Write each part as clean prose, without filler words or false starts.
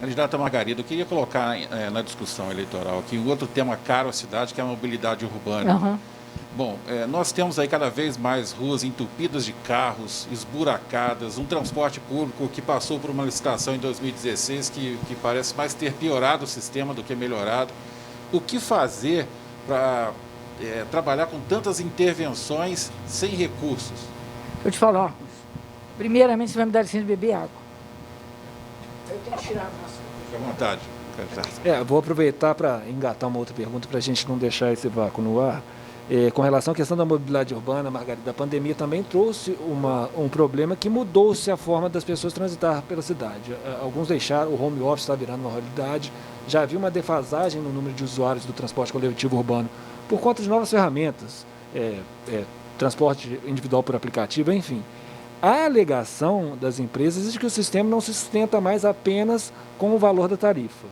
Candidata Margarida, eu queria colocar na discussão eleitoral aqui um outro tema caro à cidade, que é a mobilidade urbana. Uhum. Bom, nós temos aí cada vez mais ruas entupidas de carros, esburacadas, um transporte público que passou por uma licitação em 2016 que parece mais ter piorado o sistema do que melhorado. O que fazer para trabalhar com tantas intervenções sem recursos? Deixa eu te falar uma coisa. Primeiramente, você vai me dar licença de beber água. Eu tenho que tirar a máscara. Fique à vontade. Vou aproveitar para engatar uma outra pergunta para a gente não deixar esse vácuo no ar. Com relação à questão da mobilidade urbana, Margarida, a pandemia também trouxe um problema que mudou-se a forma das pessoas transitar pela cidade. Alguns deixaram, o home office está virando uma realidade, já havia uma defasagem no número de usuários do transporte coletivo urbano por conta de novas ferramentas, transporte individual por aplicativo, enfim. A alegação das empresas é de que o sistema não se sustenta mais apenas com o valor da tarifa.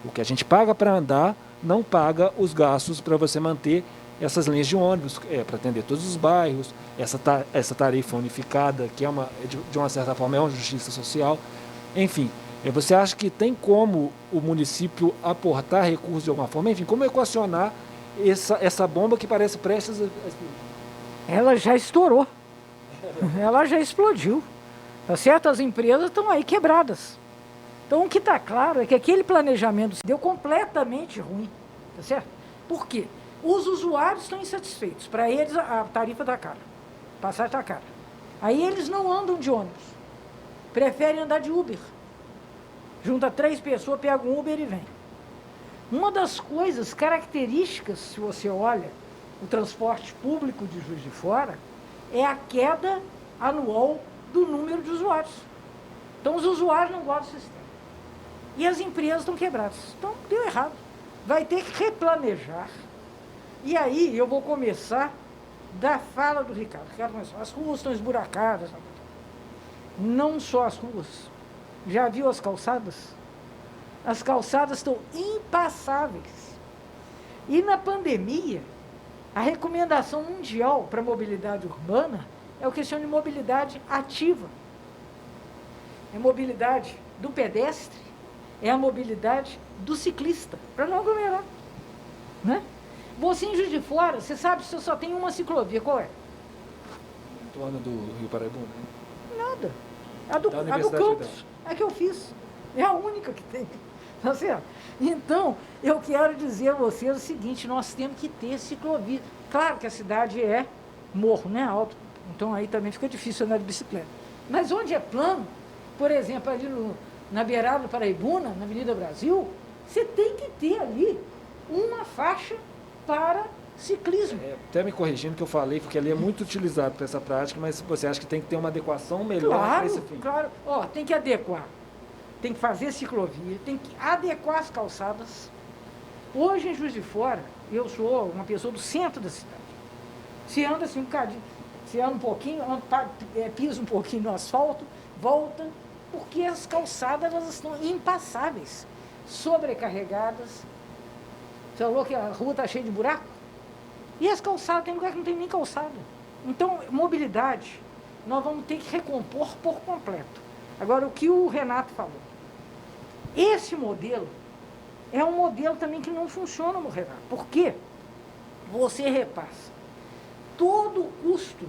O que a gente paga para andar não paga os gastos para você manter essas linhas de ônibus, para atender todos os bairros, essa tarifa unificada, que de uma certa forma é uma justiça social. Enfim, você acha que tem como o município aportar recursos de alguma forma? Enfim, como equacionar essa bomba que parece prestes a explodir? Ela já estourou. Ela já explodiu. Tá certo? As empresas estão aí quebradas. Então, o que está claro é que aquele planejamento deu completamente ruim. Tá certo? Por quê? Os usuários estão insatisfeitos. Para eles, a tarifa está cara. A passagem está cara. Aí eles não andam de ônibus. Preferem andar de Uber. Junta 3 pessoas, pega um Uber e vem. Uma das coisas características, se você olha o transporte público de Juiz de Fora, é a queda anual do número de usuários. Então, os usuários não gostam do sistema. E as empresas estão quebradas. Então, deu errado. Vai ter que replanejar. E aí, eu vou começar da fala do Ricardo. Ricardo começou, as ruas estão esburacadas. Não só as ruas. Já viu as calçadas? As calçadas estão impassáveis. E na pandemia, a recomendação mundial para a mobilidade urbana é o que se chama de mobilidade ativa. É a mobilidade do pedestre, é a mobilidade do ciclista, para não aglomerar. Né? Você em Juiz de Fora, você sabe que você só tem uma ciclovia, qual é? Em torno do Rio Paraibuna? Nada. A do campus, é que eu fiz. É a única que tem. Tá certo? Então, eu quero dizer a vocês o seguinte, nós temos que ter ciclovia. Claro que a cidade é morro, né? Alto. Então aí também fica difícil andar de bicicleta. Mas onde é plano, por exemplo, ali na beirada do Paraibuna, na Avenida Brasil, você tem que ter ali uma faixa para ciclismo. Até me corrigindo que eu falei, porque ali é muito utilizado para essa prática, mas você acha que tem que ter uma adequação melhor para esse fim? Claro, tem que adequar. Tem que fazer ciclovia, tem que adequar as calçadas. Hoje em Juiz de Fora, eu sou uma pessoa do centro da cidade. Você anda assim um bocadinho, você anda um pouquinho, pisa um pouquinho no asfalto, volta, porque as calçadas elas estão impassáveis, sobrecarregadas. Você falou que a rua está cheia de buraco? E as calçadas, tem lugar que não tem nem calçada. Então, mobilidade, nós vamos ter que recompor por completo. Agora, o que o Renato falou. Esse modelo é um modelo também que não funciona no Renato. Por quê? Você repassa todo o custo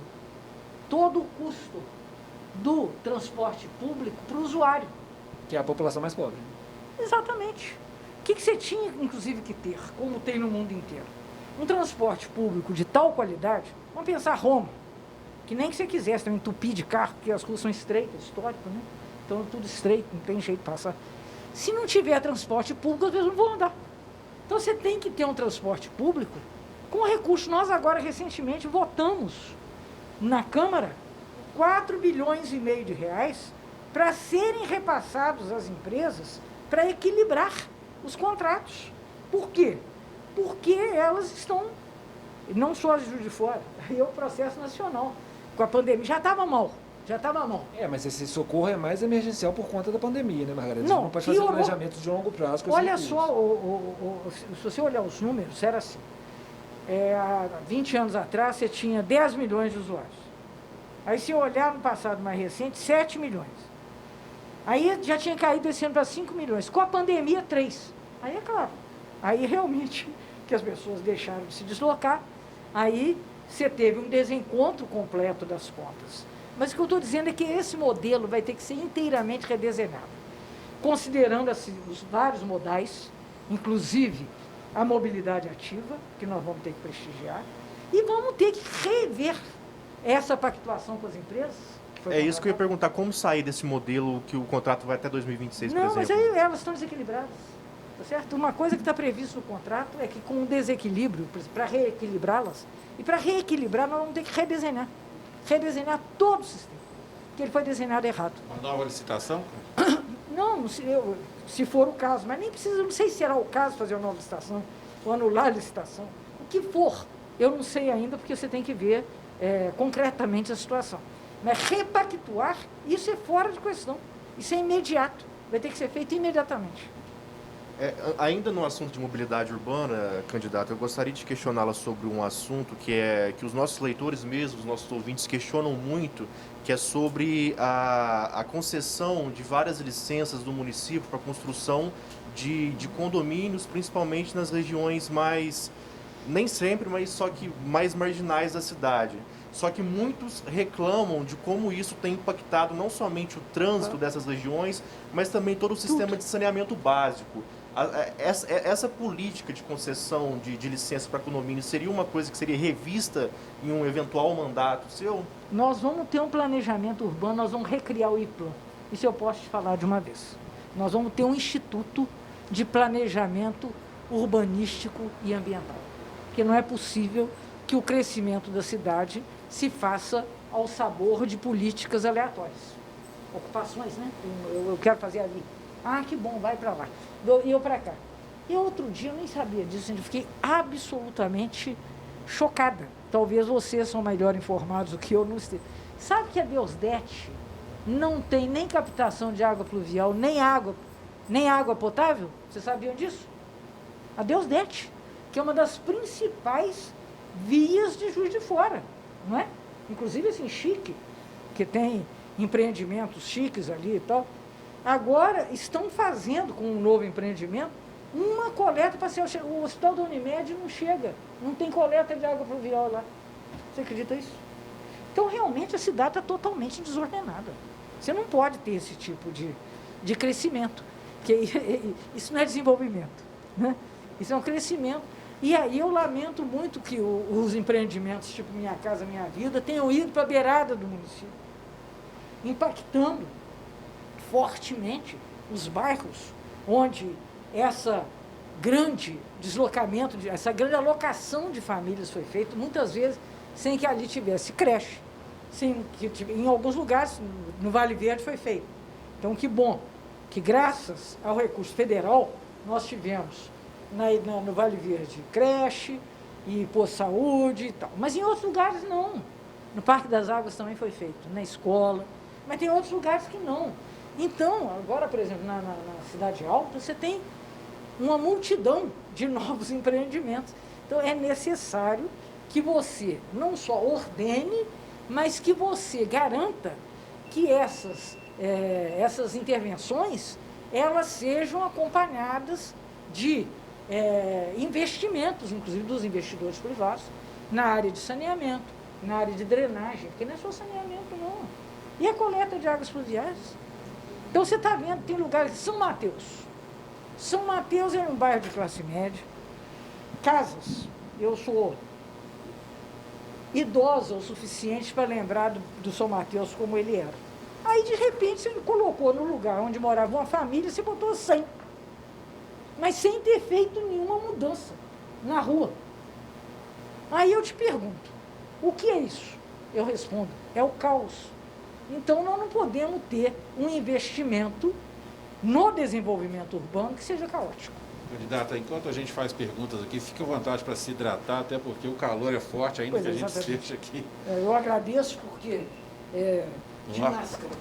do transporte público para o usuário. Que é a população mais pobre. Exatamente. O que você tinha, inclusive, que ter, como tem no mundo inteiro? Um transporte público de tal qualidade, vamos pensar Roma, que nem que você quisesse também entupir de carro, porque as ruas são estreitas, histórico, né? Então, tudo estreito, não tem jeito de passar. Se não tiver transporte público, as pessoas não vão andar. Então, você tem que ter um transporte público com recursos. Nós, agora, recentemente, votamos na Câmara 4,5 bilhões de reais para serem repassados às empresas para equilibrar os contratos. Por quê? Porque elas estão, não só de Juiz de Fora, aí é o processo nacional. Com a pandemia, já estava mal. Mas esse socorro é mais emergencial por conta da pandemia, né, Margarida? Não, você não pode fazer planejamentos de longo prazo. Olha só, se você olhar os números, era assim. Há 20 anos atrás, você tinha 10 milhões de usuários. Aí, se olhar no passado mais recente, 7 milhões. Aí já tinha caído esse ano para 5 milhões. Com a pandemia, 3. Aí é claro. Aí realmente que as pessoas deixaram de se deslocar. Aí você teve um desencontro completo das contas. Mas o que eu estou dizendo é que esse modelo vai ter que ser inteiramente redesenhado, considerando os vários modais, inclusive a mobilidade ativa, que nós vamos ter que prestigiar, e vamos ter que rever essa pactuação com as empresas. É isso que eu ia perguntar, como sair desse modelo que o contrato vai até 2026, por exemplo? Não, mas aí elas estão desequilibradas, tá certo? Uma coisa que está prevista no contrato é que com o desequilíbrio, para reequilibrá-las, e para reequilibrar nós vamos ter que redesenhar todo o sistema, porque ele foi desenhado errado. Uma nova licitação? Não, se for o caso, mas nem precisa, não sei se será o caso fazer uma nova licitação, ou anular a licitação, o que for, eu não sei ainda, porque você tem que ver concretamente a situação. Mas repactuar, isso é fora de questão, isso é imediato, vai ter que ser feito imediatamente. Ainda no assunto de mobilidade urbana, candidato, eu gostaria de questioná-la sobre um assunto que os nossos leitores mesmos, os nossos ouvintes questionam muito, que é sobre a concessão de várias licenças do município para a construção de condomínios, principalmente nas regiões mais, nem sempre, mas só que mais marginais da cidade. Só que muitos reclamam de como isso tem impactado não somente o trânsito dessas regiões, mas também todo o sistema de saneamento básico. Essa política de concessão de licença para condomínio seria uma coisa que seria revista em um eventual mandato seu? Nós vamos ter um planejamento urbano, nós vamos recriar o IPLAN. Isso eu posso te falar de uma vez. Nós vamos ter um instituto de planejamento urbanístico e ambiental. Porque não é possível que o crescimento da cidade se faça ao sabor de políticas aleatórias. Ocupações, né? Eu quero fazer ali. Ah, que bom, vai para lá. E eu para cá. E outro dia, eu nem sabia disso, eu fiquei absolutamente chocada. Talvez vocês são melhor informados do que eu. Não esteja. Sabe que a Deusdete não tem nem captação de água pluvial, nem água potável? Vocês sabiam disso? A Deusdete, que é uma das principais vias de Juiz de Fora, não é? Inclusive assim, chique, que tem empreendimentos chiques ali e tal. Agora estão fazendo, com um novo empreendimento, uma coleta para ser o hospital da Unimed não chega, não tem coleta de água pluvial lá. Você acredita isso? Então, realmente, a cidade está totalmente desordenada. Você não pode ter esse tipo de crescimento, porque isso não é desenvolvimento, né? Isso é um crescimento. E aí eu lamento muito que os empreendimentos, tipo Minha Casa Minha Vida, tenham ido para a beirada do município, impactando fortemente os bairros onde essa grande deslocamento, essa grande alocação de famílias foi feita, muitas vezes sem que ali tivesse creche, sem que, em alguns lugares, no Vale Verde foi feito. Então, que bom que graças ao recurso federal nós tivemos no Vale Verde creche e posto saúde e tal. Mas em outros lugares não. No Parque das Águas também foi feito, na escola, mas tem outros lugares que não. Então, agora, por exemplo, na Cidade Alta, você tem uma multidão de novos empreendimentos. Então, é necessário que você não só ordene, mas que você garanta que essas intervenções elas sejam acompanhadas de investimentos, inclusive dos investidores privados, na área de saneamento, na área de drenagem, porque não é só saneamento, não. E a coleta de águas pluviais. Então, você está vendo, tem lugares, São Mateus. São Mateus é um bairro de classe média, casas. Eu sou idosa o suficiente para lembrar do São Mateus como ele era. Aí, de repente, você colocou no lugar onde morava uma família, você botou 100. Mas sem ter feito nenhuma mudança na rua. Aí eu te pergunto, o que é isso? Eu respondo, é o caos. Então, nós não podemos ter um investimento no desenvolvimento urbano que seja caótico. Candidata, enquanto a gente faz perguntas aqui, fique à vontade para se hidratar, até porque o calor é forte, ainda que a gente esteja aqui. Eu agradeço porque de máscara.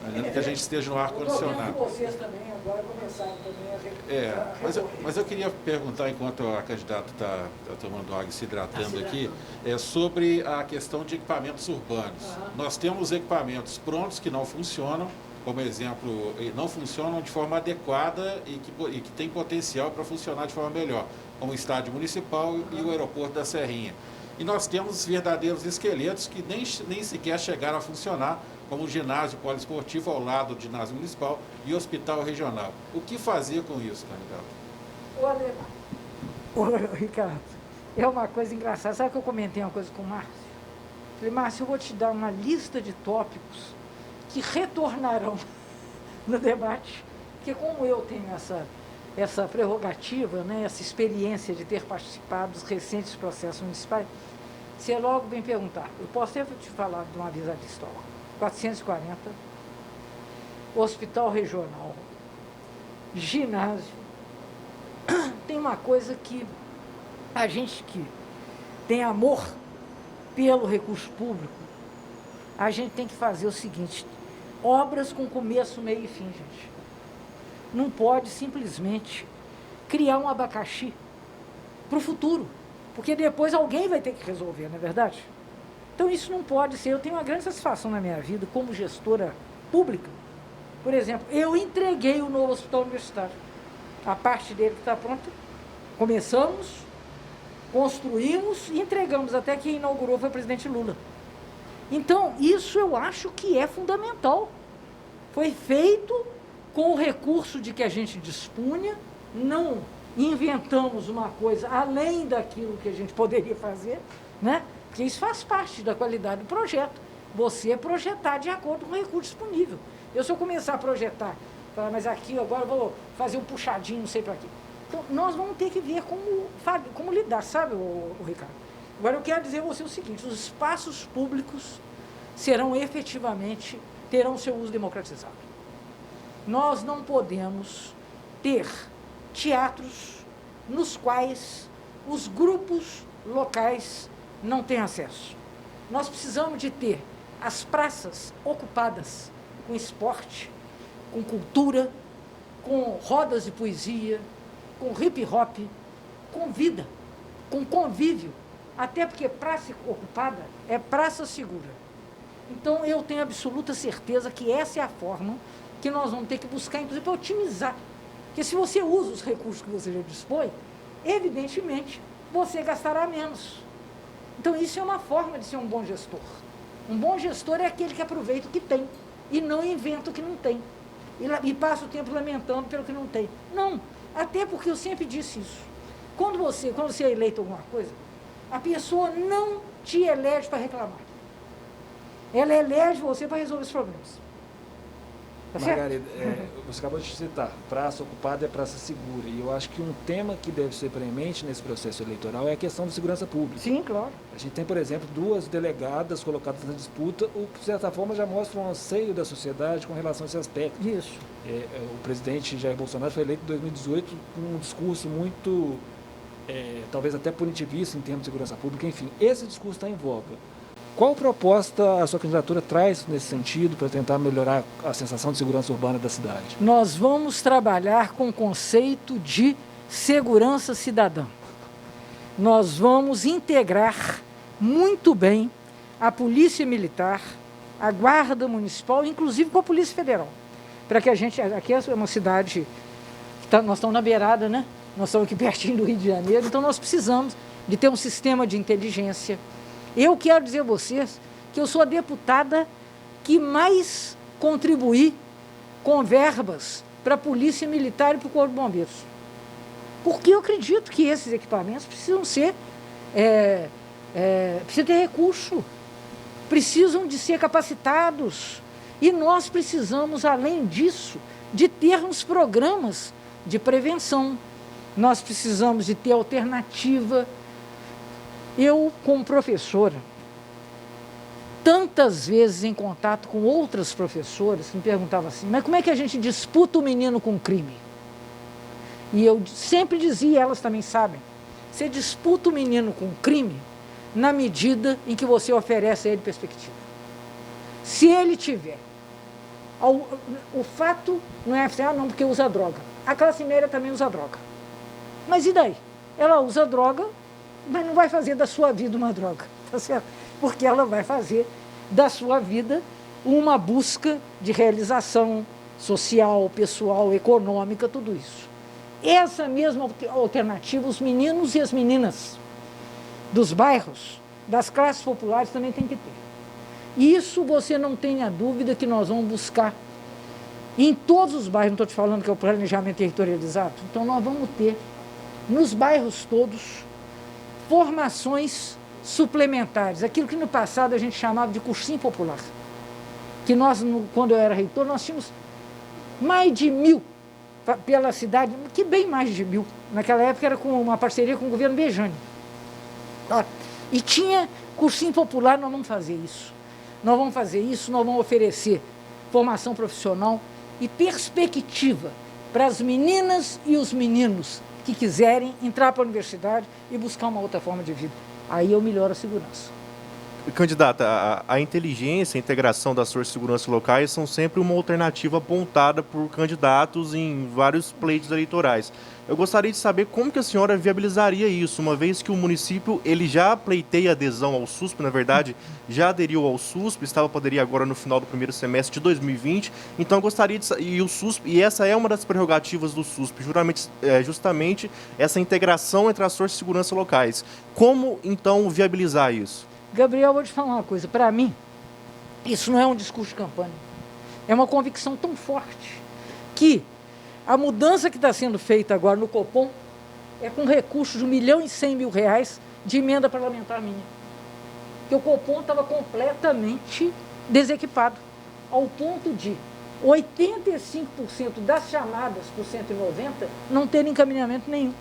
Ainda que a gente esteja no ar-condicionado. Vocês também agora começaram também a mas eu queria perguntar, enquanto a candidata está tomando água e se hidratando aqui, sobre a questão de equipamentos urbanos. Nós temos equipamentos prontos que não funcionam, como exemplo, não funcionam de forma adequada e que tem potencial para funcionar de forma melhor, como o estádio municipal e o aeroporto da Serrinha. E nós temos verdadeiros esqueletos que nem sequer chegaram a funcionar, como o ginásio poliesportivo ao lado do ginásio municipal e hospital regional. O que fazer com isso, candidato? Olha, Ricardo, é uma coisa engraçada. Sabe que eu comentei uma coisa com o Márcio? Falei, Márcio, eu vou te dar uma lista de tópicos que retornarão no debate, porque como eu tenho essa prerrogativa, né, essa experiência de ter participado dos recentes processos municipais, você logo vem perguntar. Eu posso sempre te falar de uma avisadista, 440, hospital regional, ginásio. Tem uma coisa que a gente que tem amor pelo recurso público, a gente tem que fazer o seguinte: obras com começo, meio e fim, gente. Não pode simplesmente criar um abacaxi para o futuro, porque depois alguém vai ter que resolver, não é verdade? Então isso não pode ser. Eu tenho uma grande satisfação na minha vida como gestora pública. Por exemplo, eu entreguei o novo hospital universitário. A parte dele que está pronta, começamos, construímos e entregamos, até quem inaugurou foi o presidente Lula. Então, isso eu acho que é fundamental. Foi feito com o recurso de que a gente dispunha, não inventamos uma coisa além daquilo que a gente poderia fazer, né? Porque isso faz parte da qualidade do projeto. Você projetar de acordo com o recurso disponível. Se eu começar a projetar, falar, mas aqui agora eu vou fazer um puxadinho, não sei para quê. Então, nós vamos ter que ver como lidar, sabe, o Ricardo? Agora, eu quero dizer a você o seguinte: os espaços públicos serão efetivamente, terão seu uso democratizado. Nós não podemos ter teatros nos quais os grupos locais não têm acesso. Nós precisamos de ter as praças ocupadas com esporte, com cultura, com rodas de poesia, com hip hop, com vida, com convívio, até porque praça ocupada é praça segura. Então, eu tenho absoluta certeza que essa é a forma que nós vamos ter que buscar, inclusive, para otimizar. Porque se você usa os recursos que você já dispõe, evidentemente, você gastará menos. Então, isso é uma forma de ser um bom gestor. Um bom gestor é aquele que aproveita o que tem e não inventa o que não tem. E passa o tempo lamentando pelo que não tem. Não, até porque eu sempre disse isso. Quando você é eleito alguma coisa, a pessoa não te elege para reclamar. Ela elege você para resolver os problemas. Tá Margarida, você acabou de citar, praça ocupada é praça segura. E eu acho que um tema que deve ser premente nesse processo eleitoral é a questão da segurança pública. Sim, claro. A gente tem, por exemplo, 2 delegadas colocadas na disputa, o que, de certa forma, já mostra um anseio da sociedade com relação a esse aspecto. Isso. O presidente Jair Bolsonaro foi eleito em 2018 com um discurso muito, talvez até punitivista em termos de segurança pública. Enfim, esse discurso está em voga. Qual proposta a sua candidatura traz nesse sentido para tentar melhorar a sensação de segurança urbana da cidade? Nós vamos trabalhar com o conceito de segurança cidadã. Nós vamos integrar muito bem a Polícia Militar, a Guarda Municipal, inclusive com a Polícia Federal. Para que a gente... Aqui é uma cidade... nós estamos na beirada, né? Nós estamos aqui pertinho do Rio de Janeiro, então nós precisamos de ter um sistema de inteligência. Eu quero dizer a vocês que eu sou a deputada que mais contribuí com verbas para a Polícia Militar e para o Corpo de Bombeiros. Porque eu acredito que esses equipamentos precisam ser, precisam ter recurso, precisam de ser capacitados. E nós precisamos, além disso, de termos programas de prevenção. Nós precisamos de ter alternativa. Eu, como professora, tantas vezes em contato com outras professoras, me perguntavam assim, mas como é que a gente disputa o menino com o crime? E eu sempre dizia, elas também sabem, você disputa o menino com o crime na medida em que você oferece a ele perspectiva. Se ele tiver, o fato não é assim, não, porque usa droga. A classe média também usa droga. Mas e daí? Ela usa droga, mas não vai fazer da sua vida uma droga, tá certo? Porque ela vai fazer da sua vida uma busca de realização social, pessoal, econômica, tudo isso. Essa mesma alternativa, os meninos e as meninas dos bairros, das classes populares também tem que ter. Isso você não tenha dúvida que nós vamos buscar em todos os bairros, não estou te falando que é o planejamento territorializado, então nós vamos ter nos bairros todos formações suplementares, aquilo que no passado a gente chamava de cursinho popular, que nós, quando eu era reitor, nós tínhamos mais de 1.000 pela cidade, que bem mais de 1.000, naquela época era com uma parceria com o governo Bejane, e tinha cursinho popular. Nós vamos fazer isso, nós vamos oferecer formação profissional e perspectiva para as meninas e os meninos que quiserem entrar para a universidade e buscar uma outra forma de vida. Aí eu melhoro a segurança. Candidata, a inteligência, a integração das forças de segurança locais são sempre uma alternativa apontada por candidatos em vários pleitos eleitorais. Eu gostaria de saber como que a senhora viabilizaria isso, uma vez que o município ele já pleiteia adesão ao SUSP, na verdade, já aderiu ao SUSP, estava para aderir agora no final do primeiro semestre de 2020. Então eu gostaria de e essa é uma das prerrogativas do SUSP, justamente essa integração entre as forças de segurança locais. Como então viabilizar isso? Gabriel, eu vou te falar uma coisa. Para mim, isso não é um discurso de campanha. É uma convicção tão forte que a mudança que está sendo feita agora no Copom é com recursos de R$1.100.000 de emenda parlamentar minha. Porque o Copom estava completamente desequipado, ao ponto de 85% das chamadas por 190 não terem encaminhamento nenhum.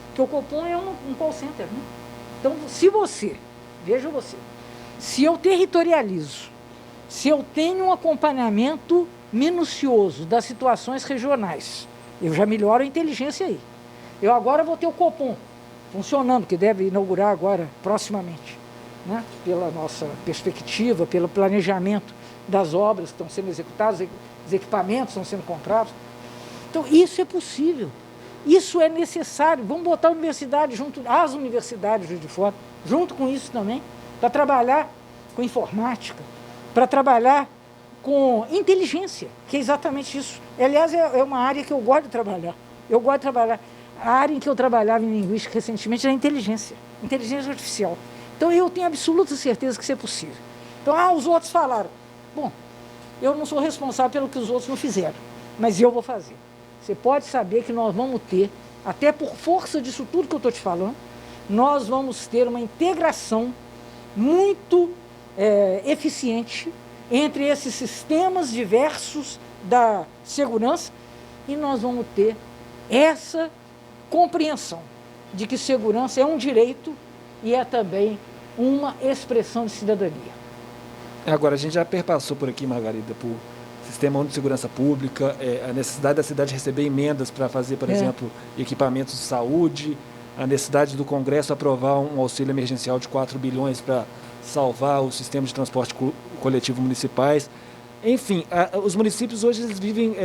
Porque o Copom é um call center, né? Então, veja você, se eu territorializo, se eu tenho um acompanhamento minucioso das situações regionais, eu já melhoro a inteligência aí. Eu agora vou ter o Copom funcionando, que deve inaugurar agora, proximamente, né? Pela nossa perspectiva, pelo planejamento das obras que estão sendo executadas, os equipamentos estão sendo comprados. Então, isso é possível, isso é necessário. Vamos botar a universidade junto, as universidades de fora, junto com isso também, para trabalhar com informática, para trabalhar com inteligência, que é exatamente isso. Aliás, é uma área que eu gosto de trabalhar. A área em que eu trabalhava em linguística recentemente era inteligência artificial. Então, eu tenho absoluta certeza que isso é possível. Então, os outros falaram. Bom, eu não sou responsável pelo que os outros não fizeram, mas eu vou fazer. Você pode saber que nós vamos ter, até por força disso tudo que eu estou te falando, nós vamos ter uma integração muito eficiente entre esses sistemas diversos da segurança, e nós vamos ter essa compreensão de que segurança é um direito e é também uma expressão de cidadania. Agora, a gente já perpassou por aqui, Margarida, por Sistema Único de Segurança Pública, a necessidade da cidade receber emendas para fazer, por exemplo, equipamentos de saúde, a necessidade do Congresso aprovar um auxílio emergencial de 4 bilhões para salvar os sistemas de transporte coletivo municipais. Enfim, os municípios hoje eles vivem,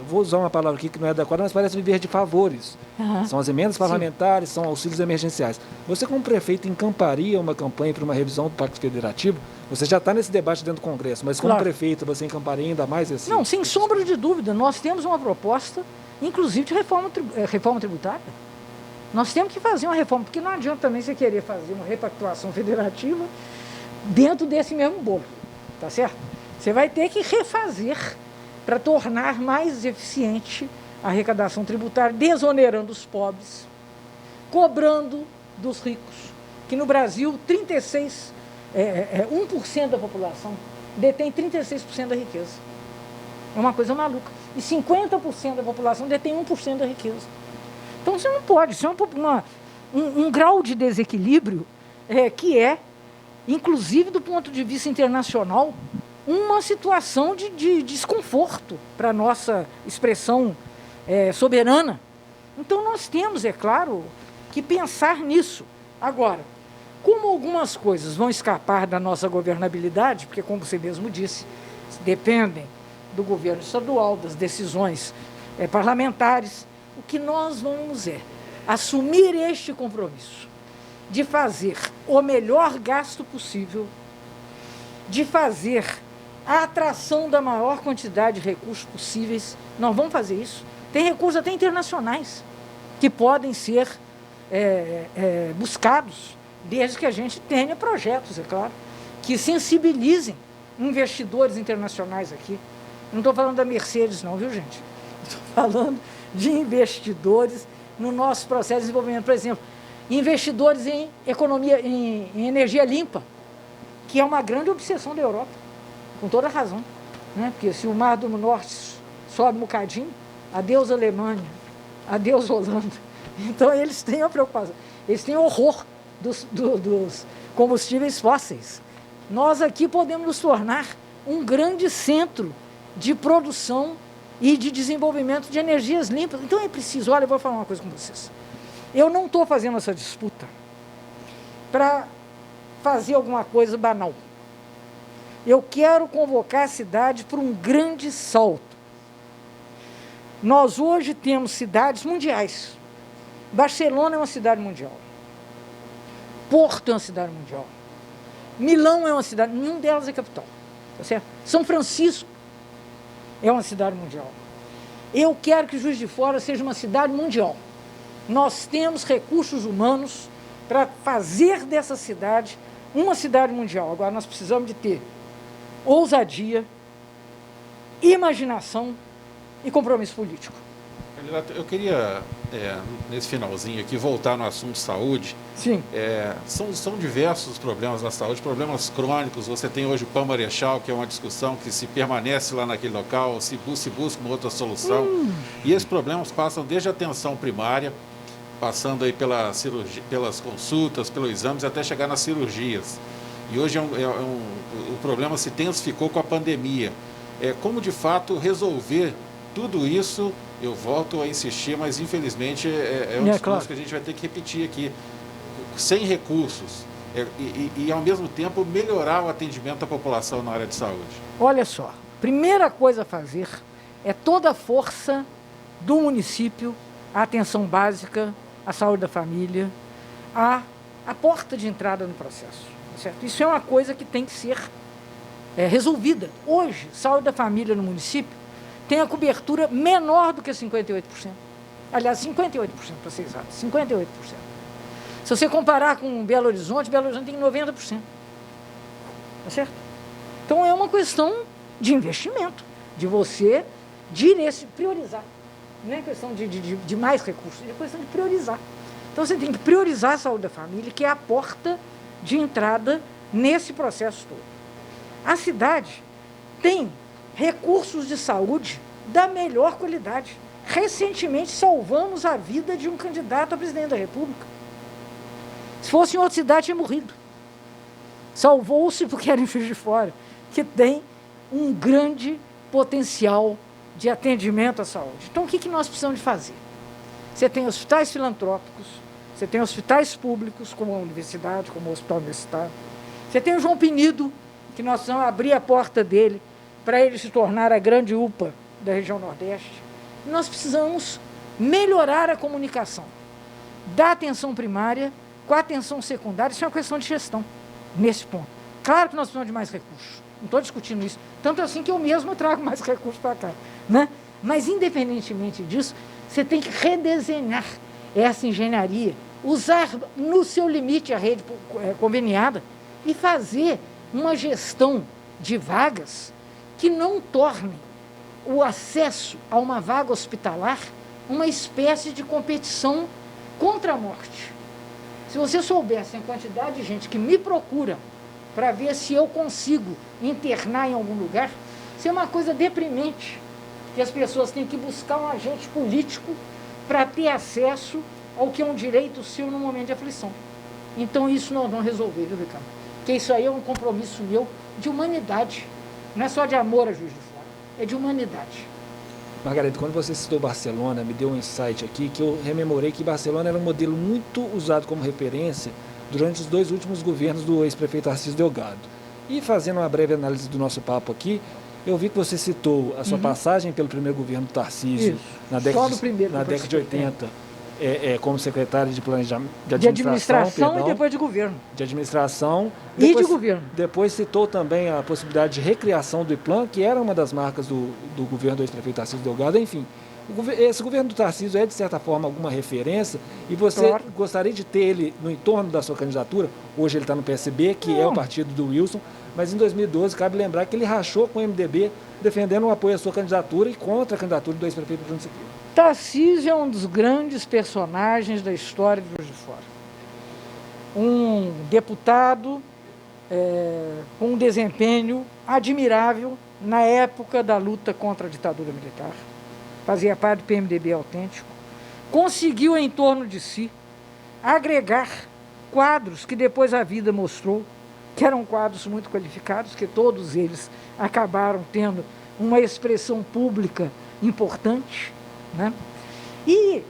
vou usar uma palavra aqui que não é adequada, mas parece viver de favores. Uhum. São as emendas parlamentares, são auxílios emergenciais. Você, como prefeito, encamparia uma campanha para uma revisão do Pacto Federativo? Você já está nesse debate dentro do Congresso, mas como prefeito, você encamparia ainda mais esse? Não, sem sombra de dúvida. Nós temos uma proposta, inclusive, de reforma tributária. Nós temos que fazer uma reforma, porque não adianta também você querer fazer uma repactuação federativa dentro desse mesmo bolo, tá certo? Você vai ter que refazer para tornar mais eficiente a arrecadação tributária, desonerando os pobres, cobrando dos ricos, que no Brasil 1% da população detém 36% da riqueza. É uma coisa maluca. E 50% da população detém 1% da riqueza. Então você não pode, isso é um grau de desequilíbrio que é, inclusive do ponto de vista internacional, uma situação de desconforto para a nossa expressão soberana. Então nós temos, é claro, que pensar nisso. Agora, como algumas coisas vão escapar da nossa governabilidade, porque, como você mesmo disse, dependem do governo estadual, das decisões parlamentares, o que nós vamos assumir este compromisso de fazer o melhor gasto possível, de fazer a atração da maior quantidade de recursos possíveis. Nós vamos fazer isso. Tem recursos até internacionais que podem ser buscados, desde que a gente tenha projetos, é claro, que sensibilizem investidores internacionais aqui. Não estou falando da Mercedes não, viu, gente? Estou falando de investidores no nosso processo de desenvolvimento. Por exemplo, investidores em economia, em energia limpa, que é uma grande obsessão da Europa, com toda razão, né? Porque se o Mar do Norte sobe um bocadinho, adeus Alemanha, adeus Holanda. Então eles têm a preocupação, eles têm horror dos combustíveis fósseis. Nós aqui podemos nos tornar um grande centro de produção e de desenvolvimento de energias limpas. Então é preciso, olha, eu vou falar uma coisa com vocês. Eu não estou fazendo essa disputa para fazer alguma coisa banal. Eu quero convocar a cidade para um grande salto. Nós hoje temos cidades mundiais. Barcelona é uma cidade mundial. Porto é uma cidade mundial. Milão é uma cidade, nenhuma delas é capital. Tá certo? São Francisco é uma cidade mundial. Eu quero que Juiz de Fora seja uma cidade mundial. Nós temos recursos humanos para fazer dessa cidade uma cidade mundial. Agora nós precisamos de ter ousadia, imaginação e compromisso político. Eu queria, nesse finalzinho aqui, voltar no assunto de saúde. Sim. São diversos os problemas na saúde, problemas crônicos. Você tem hoje o Pan Marechal, que é uma discussão que se permanece lá naquele local, se busca uma outra solução. E esses problemas passam desde a atenção primária, passando aí pelas consultas, pelos exames, até chegar nas cirurgias. E hoje o problema se intensificou com a pandemia. Como, de fato, resolver tudo isso? Eu volto a insistir, mas infelizmente um discurso claro, que a gente vai ter que repetir aqui. Sem recursos e, ao mesmo tempo, melhorar o atendimento da população na área de saúde. Olha só, primeira coisa a fazer é toda a força do município, a atenção básica, a saúde da família, a porta de entrada no processo. Certo? Isso é uma coisa que tem que ser resolvida. Hoje, saúde da família no município tem a cobertura menor do que 58%. Aliás, 58%, para ser exato, 58%. Se você comparar com Belo Horizonte tem 90%. Tá certo? Então é uma questão de investimento, de você priorizar. Não é questão de mais recursos, é questão de priorizar. Então você tem que priorizar a saúde da família, que é a porta de entrada nesse processo todo. A cidade tem recursos de saúde da melhor qualidade. Recentemente salvamos a vida de um candidato a presidente da República. Se fosse em outra cidade, tinha morrido. Salvou-se porque era em Juiz de Fora, que tem um grande potencial de atendimento à saúde. Então, o que nós precisamos de fazer? Você tem hospitais filantrópicos, você tem hospitais públicos, como a universidade, como o hospital universitário. Você tem o João Pinido, que nós precisamos abrir a porta dele para ele se tornar a grande UPA da região Nordeste. E nós precisamos melhorar a comunicação da atenção primária com a atenção secundária. Isso é uma questão de gestão, nesse ponto. Claro que nós precisamos de mais recursos, não estou discutindo isso, tanto assim que eu mesmo trago mais recursos para cá, né? Mas, independentemente disso, você tem que redesenhar essa engenharia, usar no seu limite a rede conveniada e fazer uma gestão de vagas que não torne o acesso a uma vaga hospitalar uma espécie de competição contra a morte. Se você soubesse a quantidade de gente que me procura para ver se eu consigo internar em algum lugar, isso é uma coisa deprimente, que as pessoas têm que buscar um agente político para ter acesso ao que é um direito seu no momento de aflição. Então isso nós vamos resolver, viu, Ricardo? Porque isso aí é um compromisso meu de humanidade, não é só de amor a Juiz de Fora, é de humanidade. Margarida, quando você citou Barcelona, me deu um insight aqui que eu rememorei que Barcelona era um modelo muito usado como referência durante os 2 últimos governos do ex-prefeito Tarcísio Delgado. E fazendo uma breve análise do nosso papo aqui, eu vi que você citou a sua passagem pelo primeiro governo do Tarcísio na década de 80 como secretária de planejamento, de administração e depois de governo. De administração. E de governo. Depois citou também a possibilidade de recriação do IPLAN, que era uma das marcas do governo do ex-prefeito Tarcísio Delgado, enfim. Esse governo do Tarcísio é, de certa forma, alguma referência, e você gostaria de ter ele no entorno da sua candidatura? Hoje ele está no PSB, que é o partido do Wilson, mas em 2012, cabe lembrar que ele rachou com o MDB, defendendo o apoio à sua candidatura e contra a candidatura do ex-prefeito Bruno Siqueira. Tarcísio é um dos grandes personagens da história de Juiz de Fora. Um deputado com um desempenho admirável na época da luta contra a ditadura militar. Fazia parte do PMDB autêntico, conseguiu em torno de si agregar quadros que depois a vida mostrou que eram quadros muito qualificados, que todos eles acabaram tendo uma expressão pública importante, né? E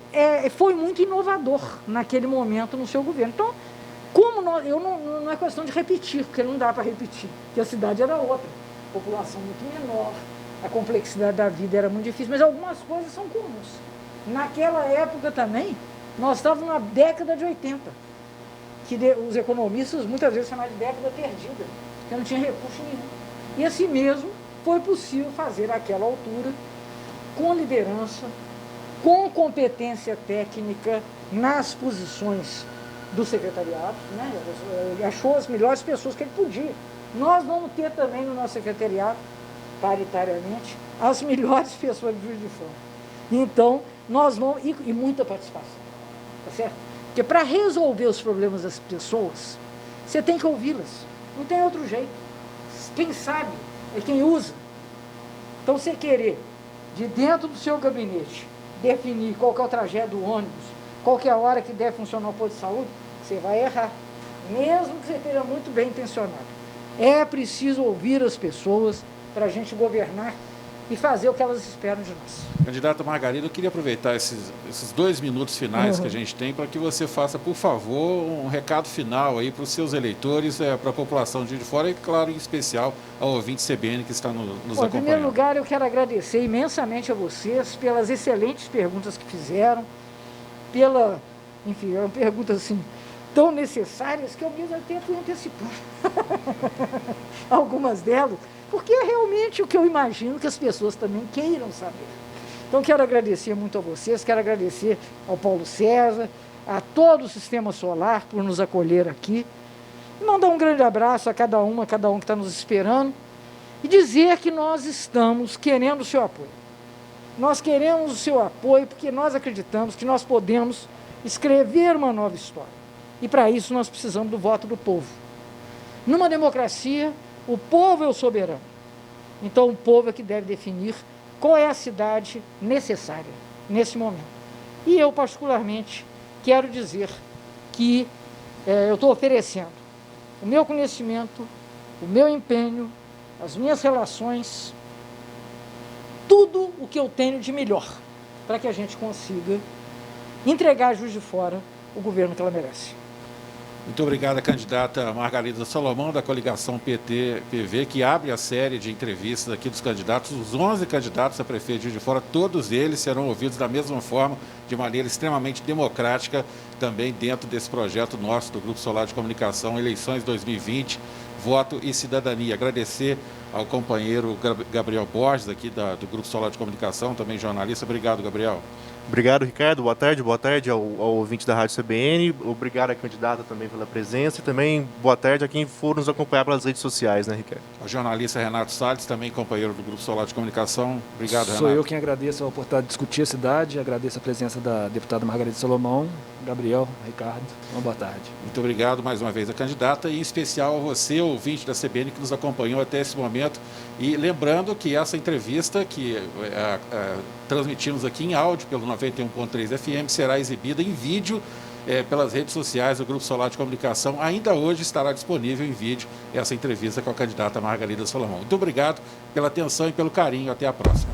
foi muito inovador naquele momento no seu governo. Então, não é questão de repetir, porque não dá para repetir, porque a cidade era outra, a população muito menor, a complexidade da vida era muito difícil, mas algumas coisas são comuns. Naquela época também, nós estávamos na década de 80, que os economistas muitas vezes chamavam de década perdida, porque não tinha recurso nenhum. E assim mesmo foi possível fazer àquela altura, com liderança, com competência técnica nas posições do secretariado, né? Ele achou as melhores pessoas que ele podia. Nós vamos ter também no nosso secretariado, paritariamente, as melhores pessoas de Juiz de Fora. Então, nós vamos... E muita participação, tá certo? Porque para resolver os problemas das pessoas, você tem que ouvi-las. Não tem outro jeito. Quem sabe é quem usa. Então, você querer, de dentro do seu gabinete, definir qual que é o trajeto do ônibus, qual que é a hora que deve funcionar o posto de saúde, você vai errar. Mesmo que você esteja muito bem intencionado. É preciso ouvir as pessoas para a gente governar e fazer o que elas esperam de nós. Candidata Margarida, eu queria aproveitar esses 2 minutos finais que a gente tem para que você faça, por favor, um recado final aí para os seus eleitores, para a população de Juiz de Fora e, claro, em especial ao ouvinte CBN que está nos acompanhando. Em primeiro lugar, eu quero agradecer imensamente a vocês pelas excelentes perguntas que fizeram, enfim, eram perguntas assim, tão necessárias que eu mesmo até fui antecipar algumas delas, porque é realmente o que eu imagino que as pessoas também queiram saber. Então, quero agradecer muito a vocês, quero agradecer ao Paulo César, a todo o Sistema Solar por nos acolher aqui, e mandar um grande abraço a cada um que está nos esperando, e dizer que nós estamos querendo o seu apoio. Nós queremos o seu apoio porque nós acreditamos que nós podemos escrever uma nova história. E para isso nós precisamos do voto do povo. Numa democracia, o povo é o soberano. Então o povo é que deve definir qual é a cidade necessária nesse momento. E eu, particularmente, quero dizer que eu estou oferecendo o meu conhecimento, o meu empenho, as minhas relações, tudo o que eu tenho de melhor para que a gente consiga entregar a Juiz de Fora o governo que ela merece. Muito obrigado, candidata Margarida Solomão, da coligação PT-PV, que abre a série de entrevistas aqui dos candidatos, os 11 candidatos a prefeito de Juiz de Fora, todos eles serão ouvidos da mesma forma, de maneira extremamente democrática, também dentro desse projeto nosso do Grupo Solar de Comunicação, Eleições 2020, Voto e Cidadania. Agradecer ao companheiro Gabriel Borges, aqui do Grupo Solar de Comunicação, também jornalista. Obrigado, Gabriel. Obrigado, Ricardo. Boa tarde ao ouvinte da Rádio CBN. Obrigado à candidata também pela presença e também boa tarde a quem for nos acompanhar pelas redes sociais, né, Ricardo? O jornalista Renato Salles, também companheiro do Grupo Solar de Comunicação. Obrigado, Renato. Sou eu quem agradeço a oportunidade de discutir a cidade, agradeço a presença da deputada Margarida Solomão, Gabriel, Ricardo. Uma boa tarde. Muito obrigado mais uma vez a candidata e em especial a você, ouvinte da CBN, que nos acompanhou até esse momento. E lembrando que essa entrevista que transmitimos aqui em áudio pelo 91.3 FM será exibida em vídeo pelas redes sociais do Grupo Solar de Comunicação. Ainda hoje estará disponível em vídeo essa entrevista com a candidata Margarida Solomão. Muito obrigado pela atenção e pelo carinho. Até a próxima.